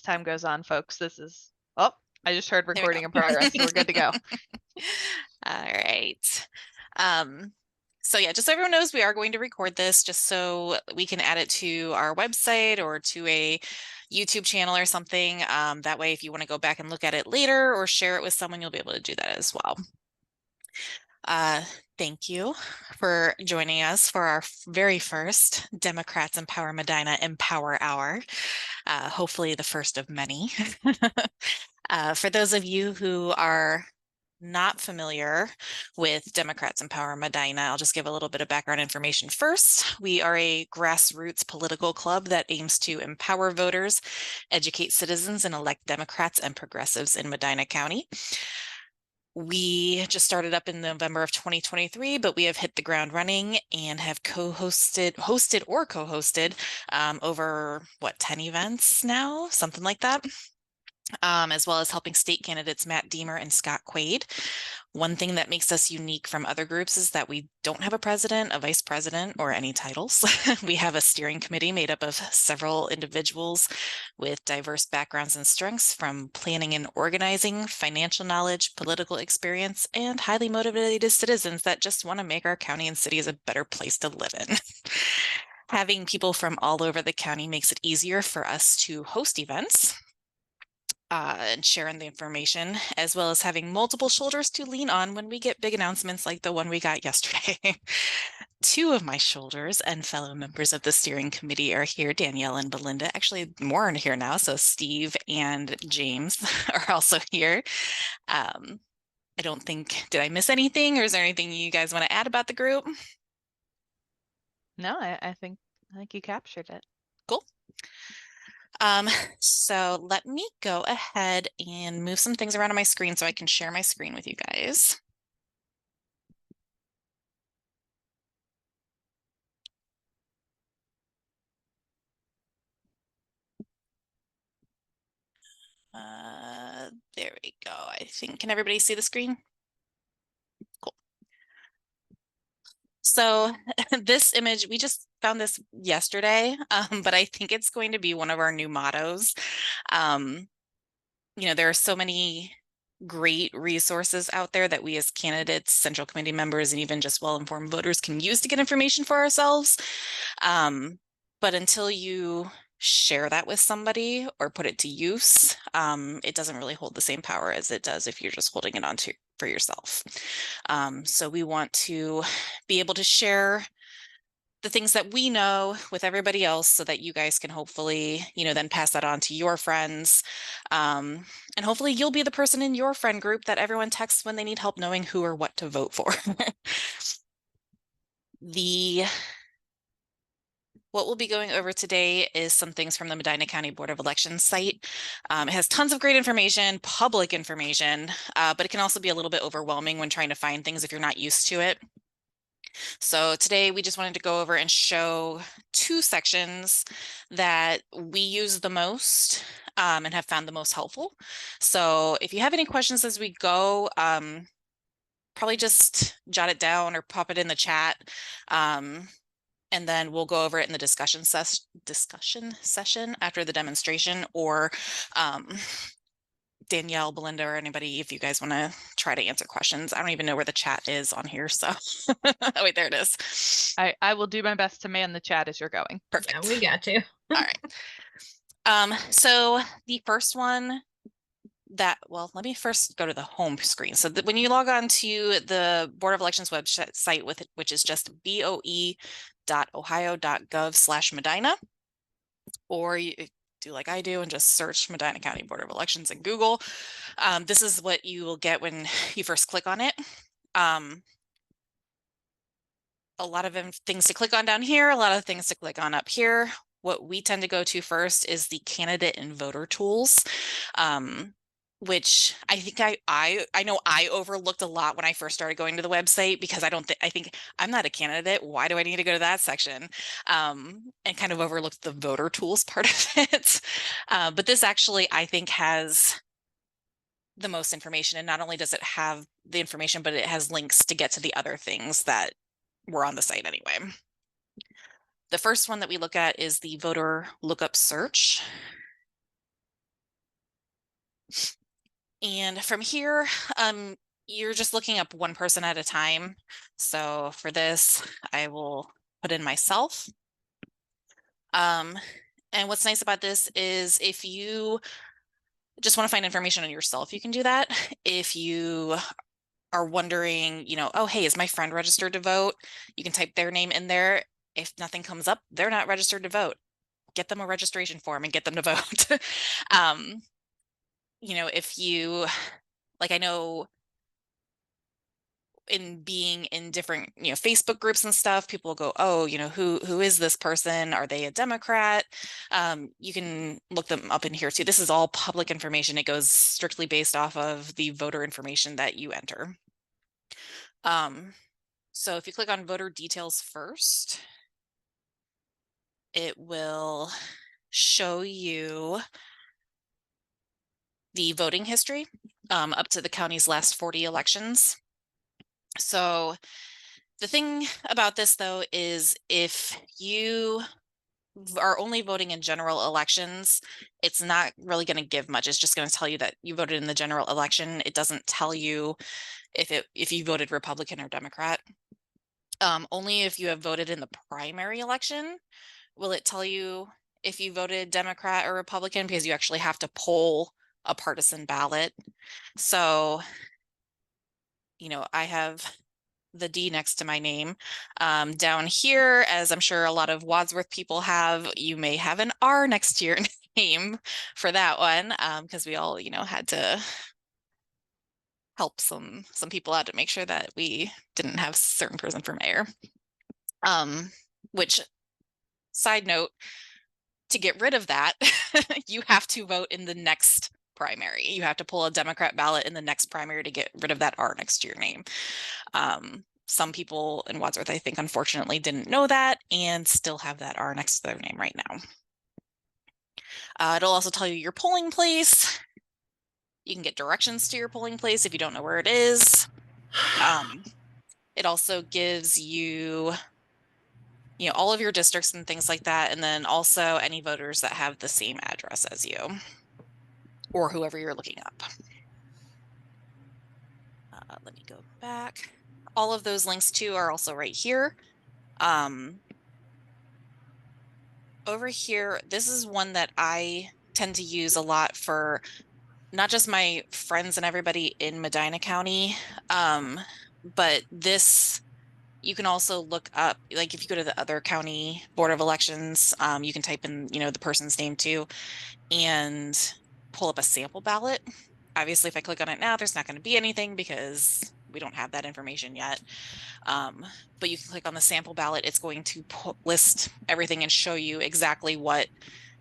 time goes on, folks. This is, oh, I just heard There we recording go. in progress. So we're good to go. All right. So yeah, just so everyone knows, we are going to record this just so we can add it to our website or to a YouTube channel or something. That way, if you want to go back and look at it later or share it with someone, you'll be able to do that as well. Uh, Thank you for joining us for our very first Democrats Empower Medina Empower Hour. Hopefully the first of many. For those of you who are not familiar with Democrats Empower Medina, I'll just give a little bit of background information first. We are a grassroots political club that aims to empower voters, educate citizens, and elect Democrats and progressives in Medina County. We just started up in November of 2023, but we have hit the ground running and have hosted over 10 events now, something like that. As well as helping state candidates Matt Deemer and Scott Quaid. One thing that makes us unique from other groups is that we don't have a president, a vice president, or any titles. We have a steering committee made up of several individuals with diverse backgrounds and strengths, from planning and organizing, financial knowledge, political experience, and highly motivated citizens that just want to make our county and city a better place to live in. Having people from all over the county makes it easier for us to host events and sharing the information, as well as having multiple shoulders to lean on when we get big announcements like the one we got yesterday. Two of my shoulders and fellow members of the steering committee are here, Danielle and Belinda. Actually, more are here now, so Steve and James are also here. I don't think, did I miss anything, or is there anything you guys want to add about the group? No, I think you captured it. Cool. So let me go ahead and move some things around on my screen so I can share my screen with you guys. There we go. I think, can everybody see the screen? Cool. So this image, we just found this yesterday, but I think it's going to be one of our new mottos. There are so many great resources out there that we as candidates, central committee members, and even just well-informed voters can use to get information for ourselves. But until you share that with somebody or put it to use, it doesn't really hold the same power as it does if you're just holding it on for yourself. So we want to be able to share the things that we know with everybody else so that you guys can hopefully, then pass that on to your friends. And hopefully you'll be the person in your friend group that everyone texts when they need help knowing who or what to vote for. What we'll be going over today is some things from the Medina County Board of Elections site. It has tons of great information, public information, but it can also be a little bit overwhelming when trying to find things if you're not used to it. So today we just wanted to go over and show two sections that we use the most and have found the most helpful. So if you have any questions as we go, probably just jot it down or pop it in the chat. And then we'll go over it in the discussion session after the demonstration, or Danielle, Belinda, or anybody, if you guys want to try to answer questions. I don't even know where the chat is on here. So oh, wait, there it is. I will do my best to man the chat as you're going. Perfect. Yeah, we got you. All right. So the first one let me first go to the home screen. So when you log on to the Board of Elections website which is just boe.ohio.gov/Medina, or you do like I do and just search Medina County Board of Elections in Google. This is what you will get when you first click on it. A lot of things to click on down here, a lot of things to click on up here. What we tend to go to first is the candidate and voter tools, which I think I know I overlooked a lot when I first started going to the website, because I think I'm not a candidate. Why do I need to go to that section? And kind of overlooked the voter tools part of it. But this actually, I think, has the most information. And not only does it have the information, but it has links to get to the other things that were on the site anyway. The first one that we look at is the voter lookup search. And from here, you're just looking up one person at a time. So for this, I will put in myself. And what's nice about this is if you just want to find information on yourself, you can do that. If you are wondering, oh, hey, is my friend registered to vote? You can type their name in there. If nothing comes up, they're not registered to vote. Get them a registration form and get them to vote. If you, like, I know in being in different, Facebook groups and stuff, people will go, oh, who is this person? Are they a Democrat? You can look them up in here too. This is all public information. It goes strictly based off of the voter information that you enter. So if you click on voter details first, it will show you the voting history up to the county's last 40 elections. So the thing about this, though, is if you are only voting in general elections, it's not really going to give much. It's just going to tell you that you voted in the general election. It doesn't tell you if you voted Republican or Democrat. Only if you have voted in the primary election will it tell you if you voted Democrat or Republican, because you actually have to poll a partisan ballot. So, I have the D next to my name. Down here, as I'm sure a lot of Wadsworth people have, you may have an R next to your name for that one, because we all, had to help some people out to make sure that we didn't have a certain person for mayor. Which, side note, to get rid of that, you have to vote in the next primary. You have to pull a Democrat ballot in the next primary to get rid of that R next to your name. Some people in Wadsworth, I think, unfortunately didn't know that and still have that R next to their name right now. It'll also tell you your polling place. You can get directions to your polling place if you don't know where it is. It also gives you, all of your districts and things like that, and then also any voters that have the same address as you or whoever you're looking up. Let me go back. All of those links too are also right here. Over here, this is one that I tend to use a lot for not just my friends and everybody in Medina County, but this, you can also look up, like if you go to the other county board of elections, you can type in, the person's name too, and pull up a sample ballot. Obviously, if I click on it now, there's not going to be anything because we don't have that information yet. But you can click on the sample ballot. It's going to list everything and show you exactly what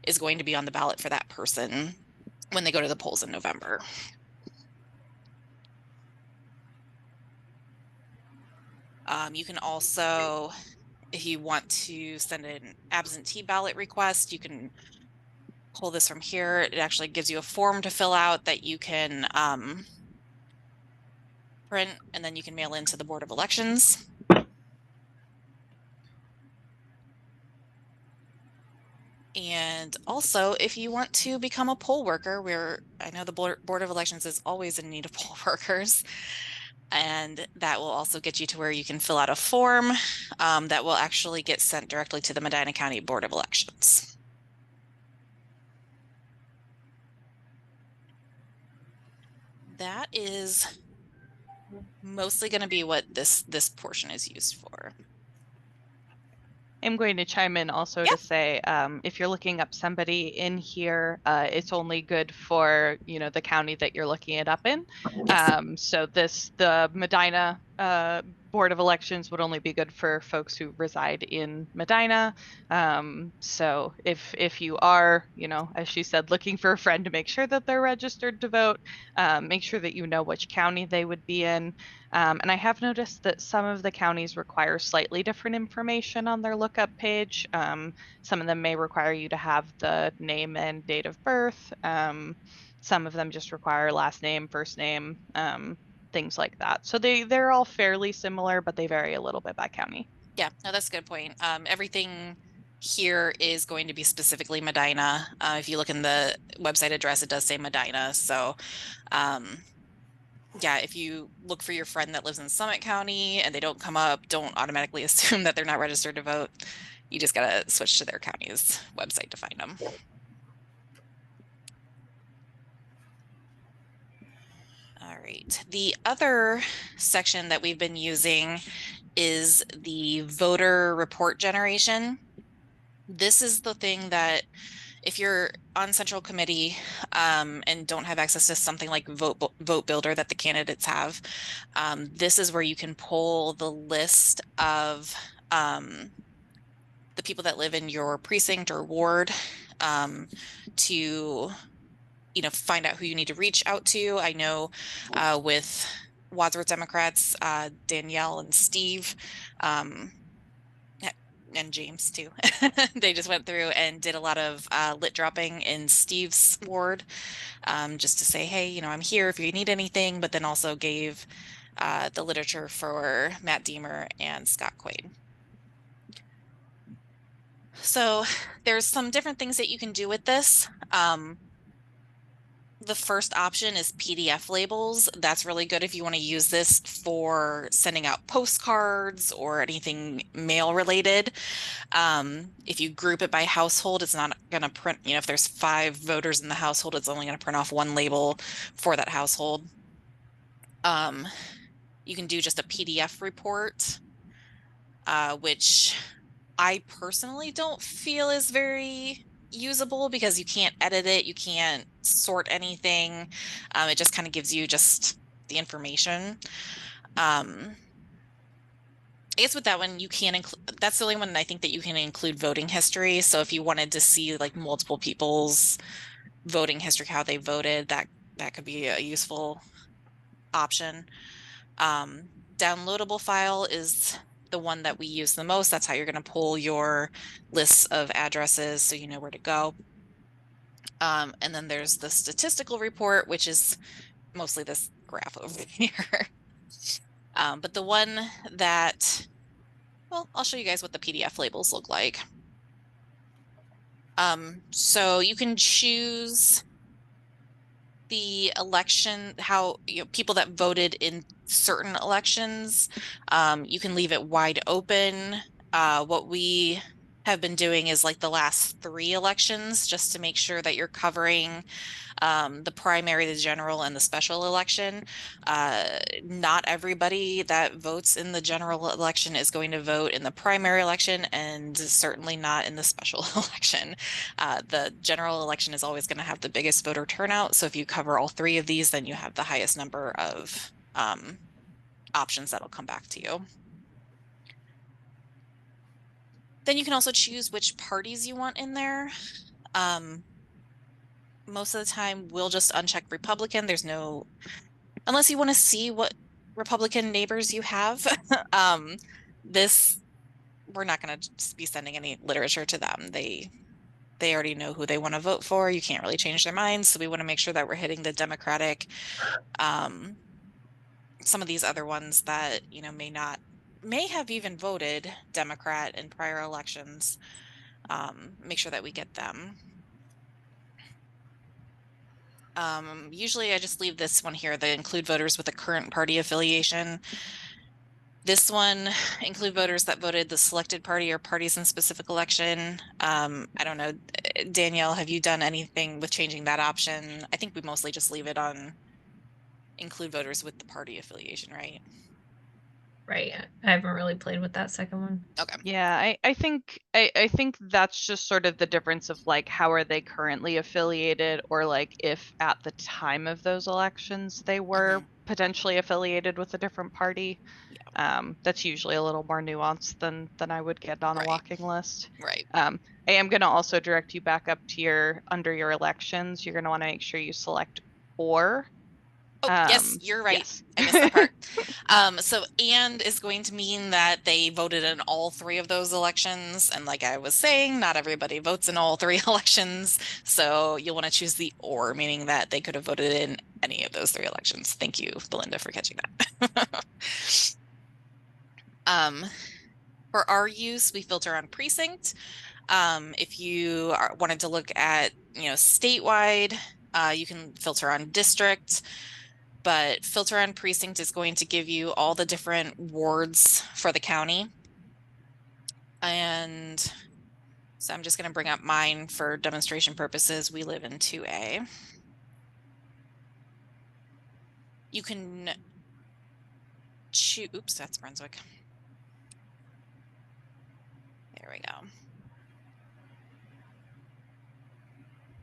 is going to be on the ballot for that person when they go to the polls in November. You can also, if you want to send an absentee ballot request, you can pull this from here. It actually gives you a form to fill out that you can print, and then you can mail into the Board of Elections. And also, if you want to become a poll worker, I know the Board of Elections is always in need of poll workers, and that will also get you to where you can fill out a form that will actually get sent directly to the Medina County Board of Elections. That is mostly going to be what this portion is used for. I'm going to chime in also to say, if you're looking up somebody in here, it's only good for, the county that you're looking it up in. Yes. So the Medina Board of Elections would only be good for folks who reside in Medina. So if you are, as she said, looking for a friend to make sure that they're registered to vote, make sure that you know which county they would be in. And I have noticed that some of the counties require slightly different information on their lookup page. Some of them may require you to have the name and date of birth. Some of them just require last name, first name, things like that. So they're all fairly similar, but they vary a little bit by county. Yeah, no, that's a good point. Everything here is going to be specifically Medina. If you look in the website address, it does say Medina. So yeah, if you look for your friend that lives in Summit County and they don't come up, don't automatically assume that they're not registered to vote. You just gotta switch to their county's website to find them. All right. The other section that we've been using is the voter report generation. This is the thing that if you're on central committee and don't have access to something like Vote Builder that the candidates have, this is where you can pull the list of the people that live in your precinct or ward to find out who you need to reach out to. I know with Wadsworth Democrats, Danielle and Steve, and James too. They just went through and did a lot of lit dropping in Steve's ward, just to say, hey, I'm here if you need anything, but then also gave the literature for Matt Deemer and Scott Quaid. So there's some different things that you can do with this. The first option is PDF labels. That's really good if you want to use this for sending out postcards or anything mail related. If you group it by household, it's not going to print, if there's 5 voters in the household, it's only going to print off one label for that household. You can do just a PDF report, which I personally don't feel is very usable because you can't edit it, you can't sort anything. It just kind of gives you just the information. I guess with that one, you can include, that's the only one I think that you can include voting history. So if you wanted to see like multiple people's voting history, how they voted, that could be a useful option. Downloadable file is the one that we use the most. That's how you're going to pull your lists of addresses so you know where to go. And then there's the statistical report, which is mostly this graph over here. But the one that, well, I'll show you guys what the PDF labels look like. So you can choose the election, how people that voted in certain elections. You can leave it wide open. What we have been doing is like the last 3 elections, just to make sure that you're covering the primary, the general, and the special election. Not everybody that votes in the general election is going to vote in the primary election, and certainly not in the special election. The general election is always going to have the biggest voter turnout. So if you cover all 3 of these, then you have the highest number of options that'll come back to you. Then you can also choose which parties you want in there. Most of the time, we'll just uncheck Republican. There's no, unless you want to see what Republican neighbors you have. This, we're not going to be sending any literature to them. They already know who they want to vote for. You can't really change their minds. So we want to make sure that we're hitting the Democratic. Some of these other ones that, may have even voted Democrat in prior elections. Make sure that we get them. Usually I just leave this one here, the include voters with a current party affiliation. This one, include voters that voted the selected party or parties in specific election. I don't know, Danielle, have you done anything with changing that option? I think we mostly just leave it on include voters with the party affiliation, right? Right. I haven't really played with that second one. Okay. Yeah, I think that's just sort of the difference of like how are they currently affiliated, or like if at the time of those elections they were potentially affiliated with a different party. That's usually a little more nuanced than I would get on a Right. walking list. Right. I am going to also direct you back up to your under your elections. You're going to want to make sure you select or. Oh, yes, you're right. Yes. I missed that part. So and is going to mean that they voted in all 3 of those elections. And like I was saying, not everybody votes in all 3 elections. So you'll want to choose the or, meaning that they could have voted in any of those 3 elections. Thank you, Belinda, for catching that. For our use, we filter on precinct. If you wanted to look at, statewide, you can filter on district, but filter on precinct is going to give you all the different wards for the county. And so I'm just going to bring up mine for demonstration purposes. We live in 2A. You can choose, oops, that's Brunswick. There we go.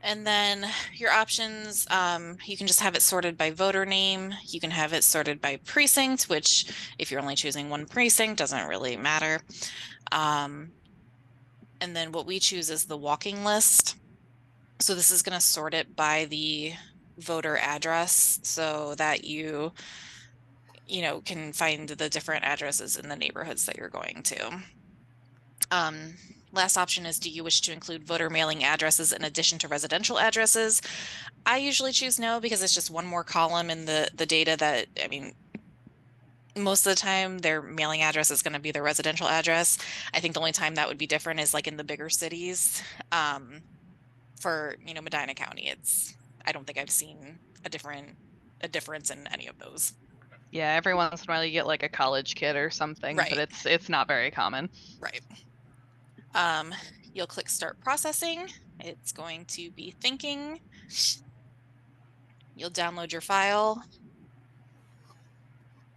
And then your options, you can just have it sorted by voter name. You can have it sorted by precinct, which if you're only choosing one precinct, doesn't really matter. And then what we choose is the walking list. So this is going to sort it by the voter address so that you can find the different addresses in the neighborhoods that you're going to. Last option is, do you wish to include voter mailing addresses in addition to residential addresses? I usually choose no, because it's just one more column in the data that, most of the time their mailing address is going to be their residential address. I think the only time that would be different is like in the bigger cities. For, Medina County, I don't think I've seen a difference in any of those. Yeah, every once in a while you get like a college kid or something, Right. but it's not very common. Right. You'll click start processing. It's going to be thinking. You'll download your file.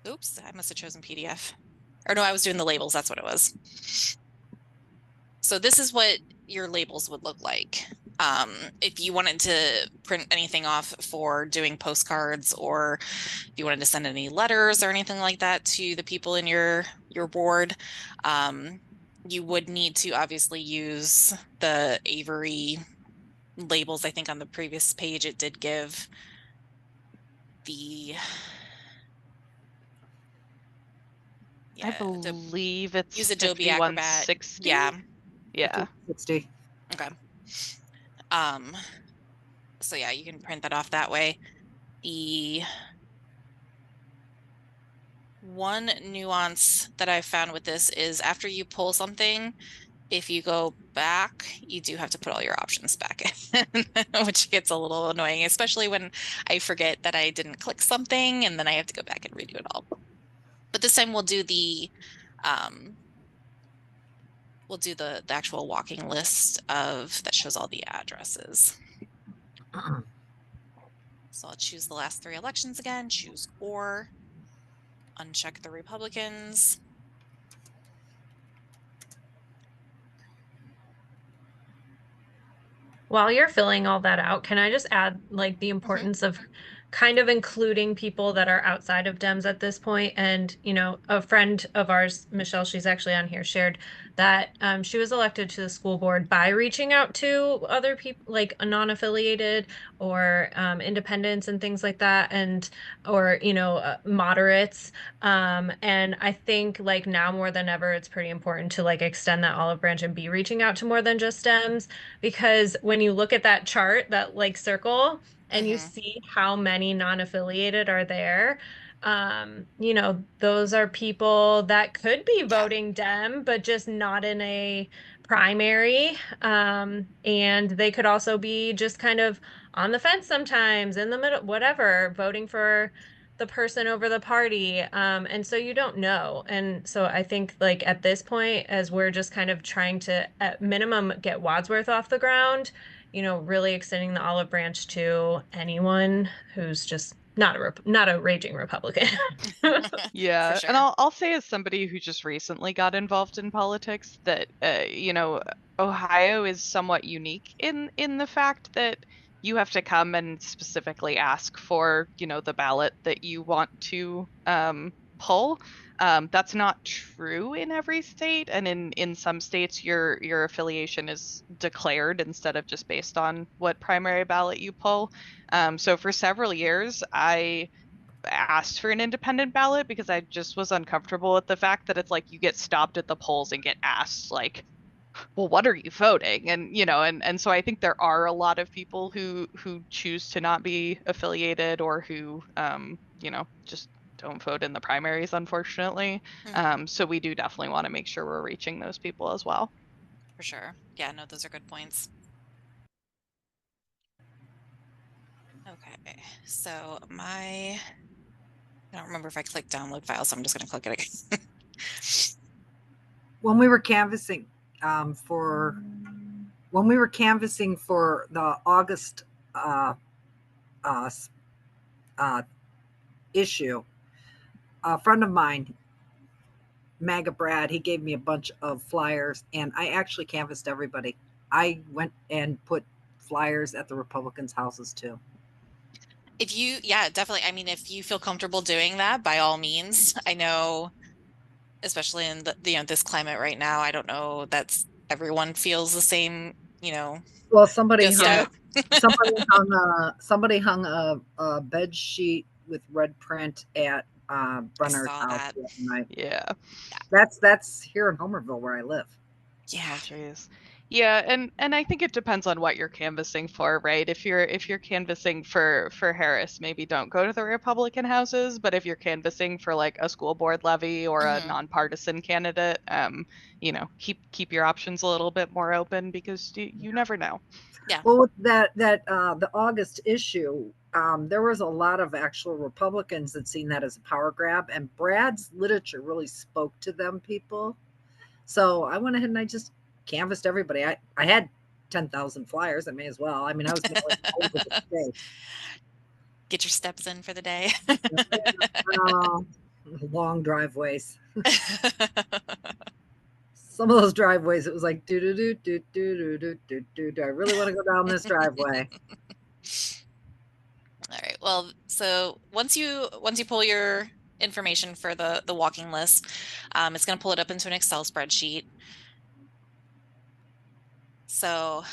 Oops, I must have chosen PDF. Or no, I was doing the labels. That's what it was. So this is what your labels would look like. If you wanted to print anything off for doing postcards, or if you wanted to send any letters or anything like that to the people in your ward, you would need to obviously use the Avery labels. I think on the previous page it did give the I believe it's use Adobe Acrobat. 5160. Yeah. 60. Okay. So yeah, you can print that off that way. The one nuance that I found with this is after you pull something, if you go back, you do have to put all your options back in, which gets a little annoying, especially when I forget that I didn't click something and then I have to go back and redo it all. But this time we'll do the actual walking list that shows all the addresses. So I'll choose the last 3 elections again, choose or, uncheck the Republicans. While you're filling all that out, can I just add like the importance of kind of including people that are outside of Dems at this point? And, a friend of ours, Michelle, she's actually on here, shared that she was elected to the school board by reaching out to other people, like non-affiliated or independents and things like that, or moderates. And I think like now more than ever, it's pretty important to like extend that olive branch and be reaching out to more than just Dems, because when you look at that chart, that like circle, and you see how many non-affiliated are there, those are people that could be voting Dem, but just not in a primary. And they could also be just kind of on the fence sometimes, in the middle, whatever, voting for the person over the party. And so you don't know. And so I think like at this point, as we're just kind of trying to at minimum get Wadsworth off the ground, really extending the olive branch to anyone who's just not a raging Republican. Yeah, sure. and I'll say as somebody who just recently got involved in politics that Ohio is somewhat unique in the fact that you have to come and specifically ask for the ballot that you want to pull. That's not true in every state, and in some states your affiliation is declared instead of just based on what primary ballot you pull. So for several years I asked for an independent ballot because I just was uncomfortable with the fact that it's like you get stopped at the polls and get asked like, well, what are you voting? And and so I think there are a lot of people who choose to not be affiliated, or who just don't vote in the primaries, unfortunately. So we do definitely want to make sure we're reaching those people as well. For sure. Yeah, no, those are good points. Okay, so I don't remember if I clicked download file, so I'm just going to click it again. When we were canvassing for the August uh, uh, issue, a friend of mine, MAGA Brad, he gave me a bunch of flyers, and I actually canvassed everybody. I went and put flyers at the Republicans' houses too. If you, yeah, definitely. I mean, if you feel comfortable doing that, by all means. I know, especially in the, this climate right now, I don't know that's everyone feels the same, Well, somebody gusto. somebody hung a bed sheet with red print at I Brenner's saw house that. the other night. Yeah. That's here in Homerville where I live. Yeah. Oh, geez. Yeah, and I think it depends on what you're canvassing for, right? If you're canvassing for Harris, maybe don't go to the Republican houses, but if you're canvassing for like a school board levy or a Mhm. nonpartisan candidate, keep your options a little bit more open because you never know. Yeah. Well, with the August issue, there was a lot of actual Republicans that seen that as a power grab, and Brad's literature really spoke to them people. So I went ahead and I just canvassed everybody. I had 10,000 flyers. I may as well. I mean, I was mailing all over the state. Get your steps in for the day. Uh, long driveways. Some of those driveways, it was like do do do do do do do do. Do I really want to go down this driveway? All right. Well, so once you pull your information for the walking list, it's going to pull it up into an Excel spreadsheet. So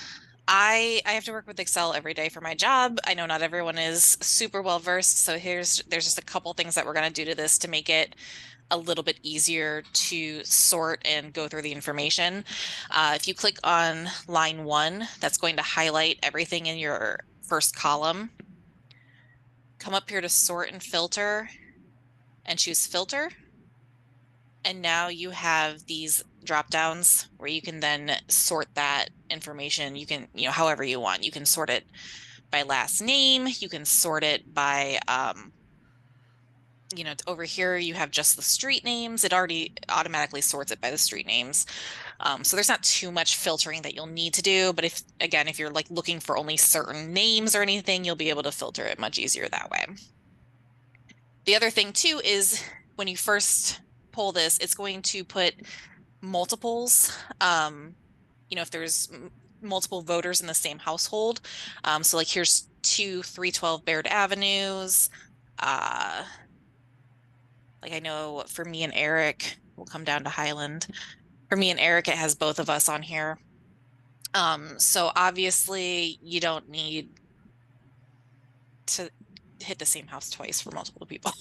I have to work with Excel every day for my job. I know not everyone is super well versed, so there's just a couple things that we're going to do to this to make it a little bit easier to sort and go through the information. If you click on line 1, that's going to highlight everything in your first column. Come up here to sort and filter and choose filter. And now you have these drop downs where you can then sort that information. You can, however you want. You can sort it by last name. You can sort it by, over here you have just the street names. It already automatically sorts it by the street names. So there's not too much filtering that you'll need to do. But if you're like looking for only certain names or anything, you'll be able to filter it much easier that way. The other thing too is when you first pull this, it's going to put multiples. If there's multiple voters in the same household. So like here's 312 Baird Avenues. Like I know for me and Eric, we'll come down to Highland. For me and Eric, it has both of us on here. So obviously you don't need to hit the same house twice for multiple people.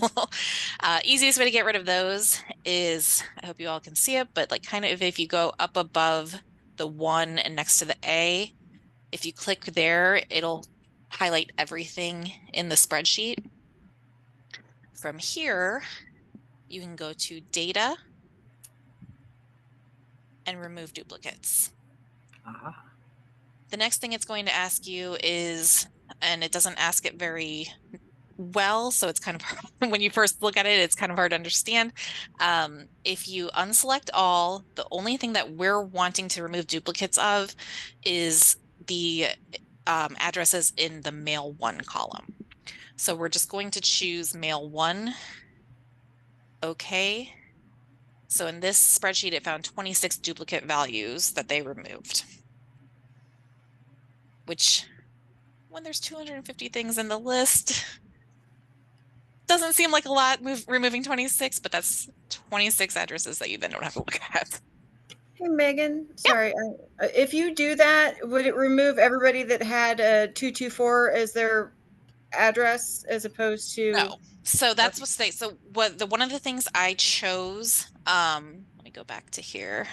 Easiest way to get rid of those is, I hope you all can see it, but like kind of if you go up above the 1 and next to the A, if you click there, it'll highlight everything in the spreadsheet. From here, you can go to data and remove duplicates. Uh-huh. The next thing it's going to ask you is, and it doesn't ask it very well, so it's kind of hard. When you first look at it, it's kind of hard to understand. If you unselect all, the only thing that we're wanting to remove duplicates of is the addresses in the mail 1 column. So we're just going to choose mail 1. Okay. So in this spreadsheet, it found 26 duplicate values that they removed, which when there's 250 things in the list, doesn't seem like a lot removing 26, but that's 26 addresses that you then don't have to look at. Hey, Megan, sorry. If you do that, would it remove everybody that had a 224 as their address as opposed to? No. So that's what's today. So one of the things I chose, let me go back to here.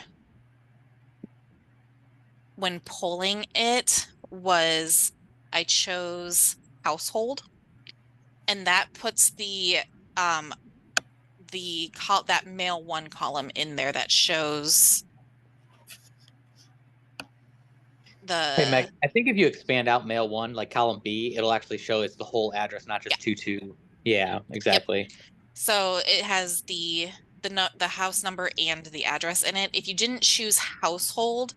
When polling it was, I chose household, and that puts that mail 1 column in there that shows Hey, Meg, I think if you expand out mail one, like column B, it'll actually show it's the whole address, not just 22. Yeah, exactly. So it has the house number and the address in it. If you didn't choose household,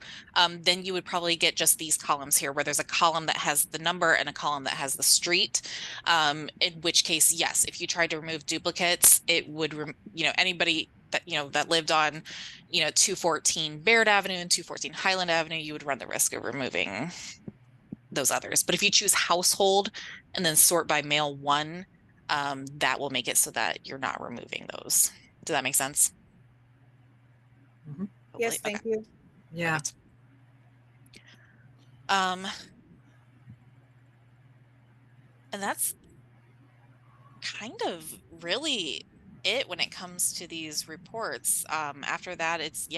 then you would probably get just these columns here, where there's a column that has the number and a column that has the street. In which case, yes, if you tried to remove duplicates, it would, anybody that that lived on 214 Baird Avenue and 214 Highland Avenue, you would run the risk of removing those others. But if you choose household and then sort by mail one, that will make it so that you're not removing those. Does that make sense? Mhm. Hopefully. Yes, thank Okay. you. Yeah. Perfect. And that's kind of really it when it comes to these reports. After that, it's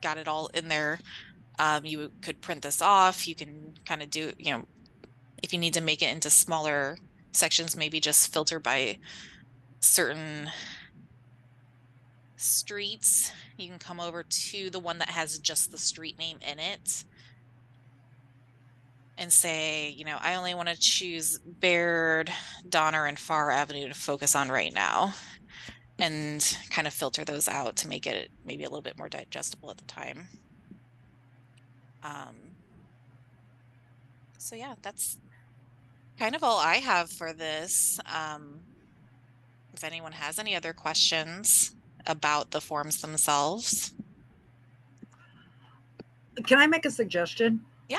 got it all in there. You could print this off. You can kind of do, if you need to make it into smaller sections, maybe just filter by certain streets. You can come over to the one that has just the street name in it and say, I only want to choose Baird, Donner, and Farr Avenue to focus on right now, and kind of filter those out to make it maybe a little bit more digestible at the time. So yeah, that's kind of all I have for this. If anyone has any other questions about the forms themselves. Can I make a suggestion? Yeah.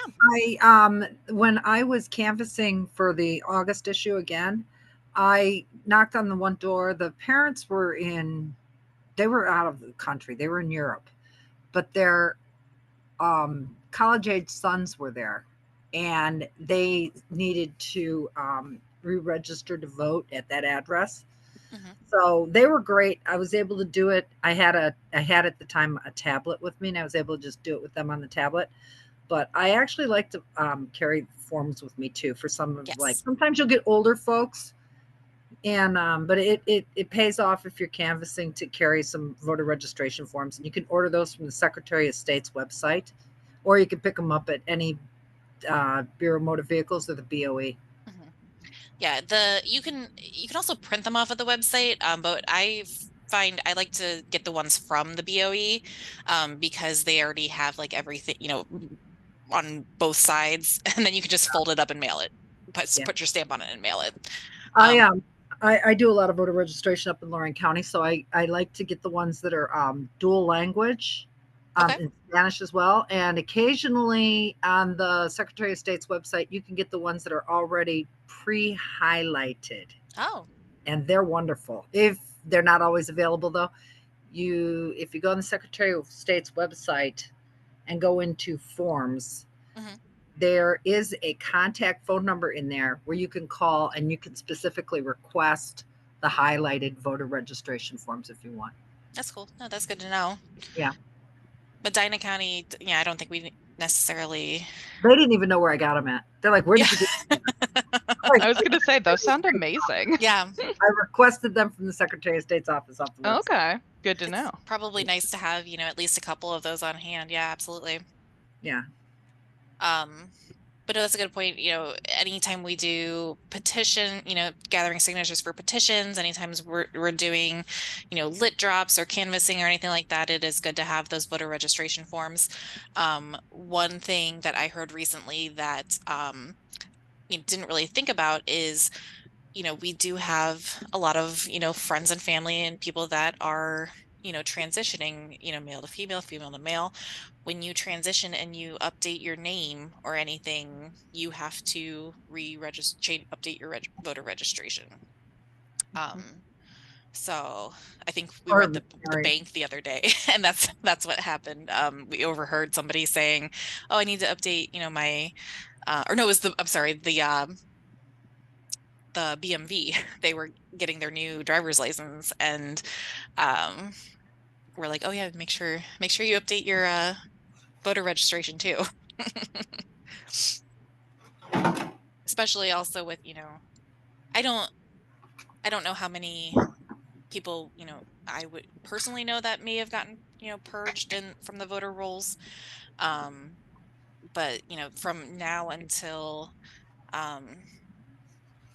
When I was canvassing for the August issue again, I knocked on the one door. The parents were they were out of the country. They were in Europe, but their college age sons were there, and they needed to re-register to vote at that address. Mm-hmm. So they were great. I was able to do it. I had at the time a tablet with me, and I was able to just do it with them on the tablet. But I actually like to carry forms with me too for some of Yes. sometimes you'll get older folks, and but it pays off if you're canvassing to carry some voter registration forms, and you can order those from the Secretary of State's website, or you can pick them up at any Bureau of Motor Vehicles or the BOE. Mm-hmm. Yeah, you can also print them off of the website, but I find I like to get the ones from the BOE because they already have like everything, on both sides, and then you can just fold it up and mail it. Put your stamp on it and mail it. I do a lot of voter registration up in Lorraine County, so I like to get the ones that are dual language, Okay. in Spanish as well. And occasionally on the Secretary of State's website, you can get the ones that are already pre-highlighted. Oh. And they're wonderful. If they're not always available though, if you go on the Secretary of State's website and go into forms, Mm-hmm. there is a contact phone number in there where you can call and you can specifically request the highlighted voter registration forms if you want. That's cool. No, that's good to know. Yeah. Medina County, I don't think we necessarily. They didn't even know where I got them at. They're like, where did you get them? I was going to say, those sound amazing. Yeah. I requested them from the Secretary of State's office off the website. Okay. Good to know. Probably nice to have, at least a couple of those on hand. Yeah, absolutely. Yeah. But that's a good point. Anytime we do petition, gathering signatures for petitions, anytime we're doing, lit drops or canvassing or anything like that, it is good to have those voter registration forms. One thing that I heard recently that didn't really think about is, we do have a lot of, friends and family and people that are, transitioning, male to female, female to male. When you transition and you update your name or anything, you have to update your voter registration. So I think we were at the bank the other day, and that's what happened. We overheard somebody saying, "Oh, I need to update, my," or no, it was the BMV. They were getting their new driver's license, and we're like, oh yeah, make sure you update your voter registration too. Especially also with, I don't know how many people, I would personally know that may have gotten, purged from the voter rolls. but from now until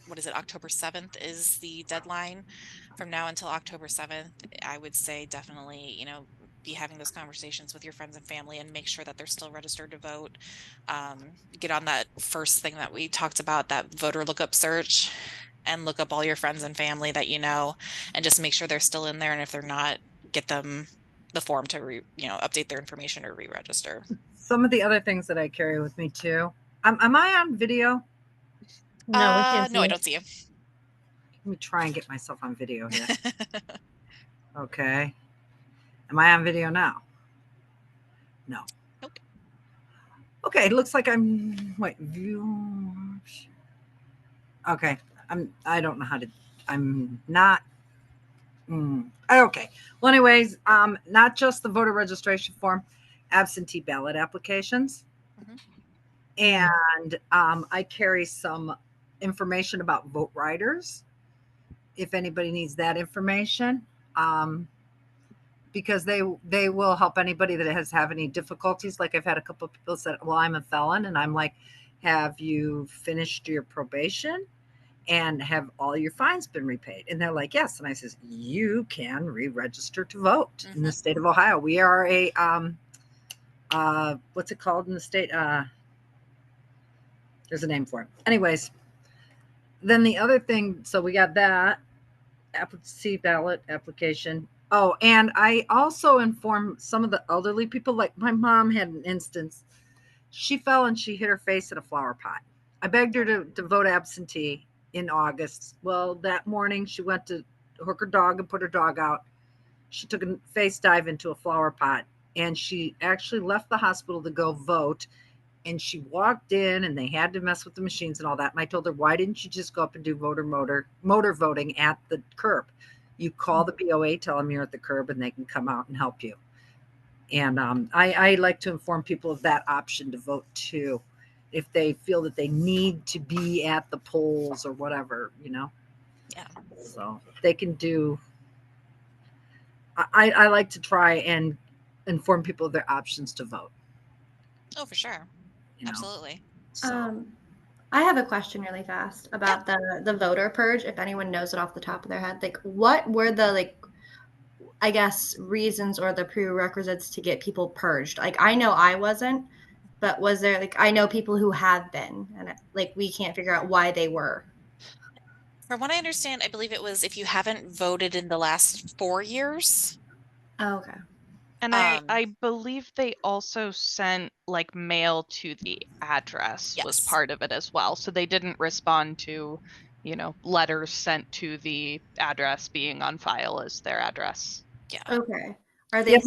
what is it, October 7th is the deadline. From now until October 7th, I would say definitely, be having those conversations with your friends and family and make sure that they're still registered to vote. Get on that first thing that we talked about, that voter lookup search, and look up all your friends and family that and just make sure they're still in there. And if they're not, get them the form to update their information or re-register. Some of the other things that I carry with me too. Am I on video? No, we can't see No, I you. don't see you. Let me try and get myself on video here. Okay. Am I on video now? No. Nope. Okay, it looks like wait, view. Okay. I don't know how to, I'm not. Okay. Well, anyways, not just the voter registration form, absentee ballot applications. And I carry some information about vote riders if anybody needs that information, because they will help anybody that has any difficulties. Like I've had a couple of people said, well, I'm a felon, and I'm like, have you finished your probation and have all your fines been repaid? And they're like, yes. And I says, you can re-register to vote in the state of Ohio. We are a what's it called in the state? There's a name for it. Anyways, then the other thing, so we got that absentee ballot application. Oh, and I also inform some of the elderly people. Like my mom had an instance. She fell and she hit her face in a flower pot. I begged her to vote absentee in August. Well, that morning she went to hook her dog and put her dog out. She took a face dive into a flower pot, and she actually left the hospital to go vote. And she walked in and they had to mess with the machines and all that. And I told her, why didn't you just go up and do motor voting at the curb? You call the BOA, tell them you're at the curb, and they can come out and help you. And I like to inform people of that option to vote too, if they feel that they need to be at the polls or whatever, Yeah. So they can do. I like to try and inform people of their options to vote. Oh, for sure. Absolutely. So. I have a question really fast about the voter purge. If anyone knows it off the top of their head, like what were the I guess reasons or the prerequisites to get people purged? Like I know I wasn't, but was there I know people who have been, and we can't figure out why they were. From what I understand, I believe it was if you haven't voted in the last 4 years. Oh, okay. And I believe they also sent mail to the address was part of it as well. So they didn't respond to, letters sent to the address being on file as their address. Yeah. Okay. Are they